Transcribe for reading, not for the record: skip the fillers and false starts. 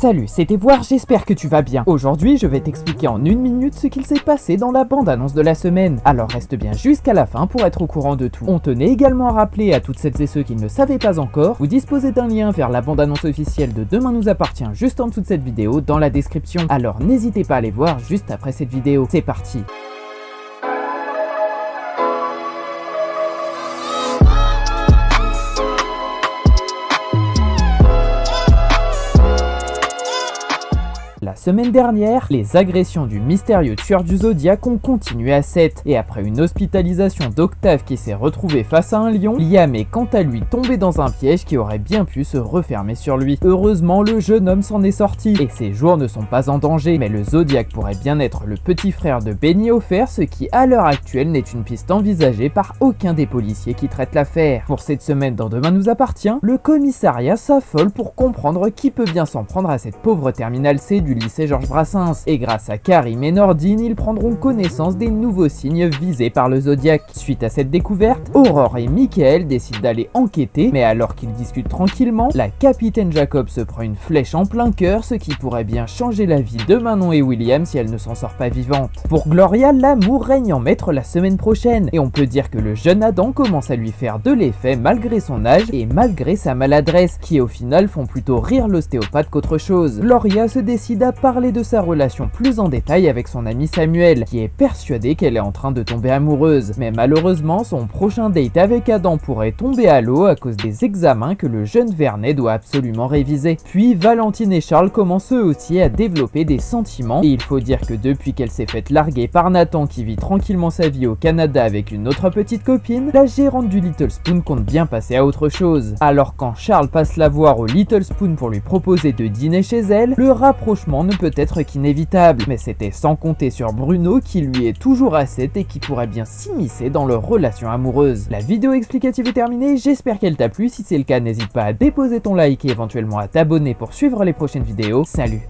Salut, c'était Voir, j'espère que tu vas bien. Aujourd'hui, je vais t'expliquer en 1 minute ce qu'il s'est passé dans la bande-annonce de la semaine. Alors reste bien jusqu'à la fin pour être au courant de tout. On tenait également à rappeler à toutes celles et ceux qui ne le savaient pas encore, vous disposez d'un lien vers la bande-annonce officielle de Demain nous appartient juste en dessous de cette vidéo dans la description. Alors n'hésitez pas à aller voir juste après cette vidéo. C'est parti. La semaine dernière, les agressions du mystérieux tueur du Zodiac ont continué à 7, et après une hospitalisation d'Octave qui s'est retrouvé face à un lion, Liam est quant à lui tombé dans un piège qui aurait bien pu se refermer sur lui. Heureusement, le jeune homme s'en est sorti, et ses jours ne sont pas en danger, mais le Zodiac pourrait bien être le petit frère de Benny Offer, ce qui à l'heure actuelle n'est une piste envisagée par aucun des policiers qui traitent l'affaire. Pour cette semaine dans Demain nous appartient, le commissariat s'affole pour comprendre qui peut bien s'en prendre à cette pauvre terminale C du lycée Georges Brassens, et grâce à Karim et Nordine, ils prendront connaissance des nouveaux signes visés par le Zodiac. Suite à cette découverte, Aurore et Michael décident d'aller enquêter, mais alors qu'ils discutent tranquillement, la capitaine Jacob se prend une flèche en plein cœur, ce qui pourrait bien changer la vie de Manon et William si elle ne s'en sort pas vivante. Pour Gloria, l'amour règne en maître la semaine prochaine, et on peut dire que le jeune Adam commence à lui faire de l'effet malgré son âge et malgré sa maladresse, qui au final font plutôt rire l'ostéopathe qu'autre chose. Gloria se décide à parler de sa relation plus en détail avec son ami Samuel, qui est persuadé qu'elle est en train de tomber amoureuse. Mais malheureusement, son prochain date avec Adam pourrait tomber à l'eau à cause des examens que le jeune Vernet doit absolument réviser. Puis Valentine et Charles commencent eux aussi à développer des sentiments, et il faut dire que depuis qu'elle s'est faite larguer par Nathan qui vit tranquillement sa vie au Canada avec une autre petite copine, la gérante du Little Spoon compte bien passer à autre chose. Alors quand Charles passe la voir au Little Spoon pour lui proposer de dîner chez elle, le rapprochement ne peut être qu'inévitable, mais c'était sans compter sur Bruno qui lui est toujours à 7 et qui pourrait bien s'immiscer dans leur relation amoureuse. La vidéo explicative est terminée, j'espère qu'elle t'a plu, si c'est le cas n'hésite pas à déposer ton like et éventuellement à t'abonner pour suivre les prochaines vidéos. Salut!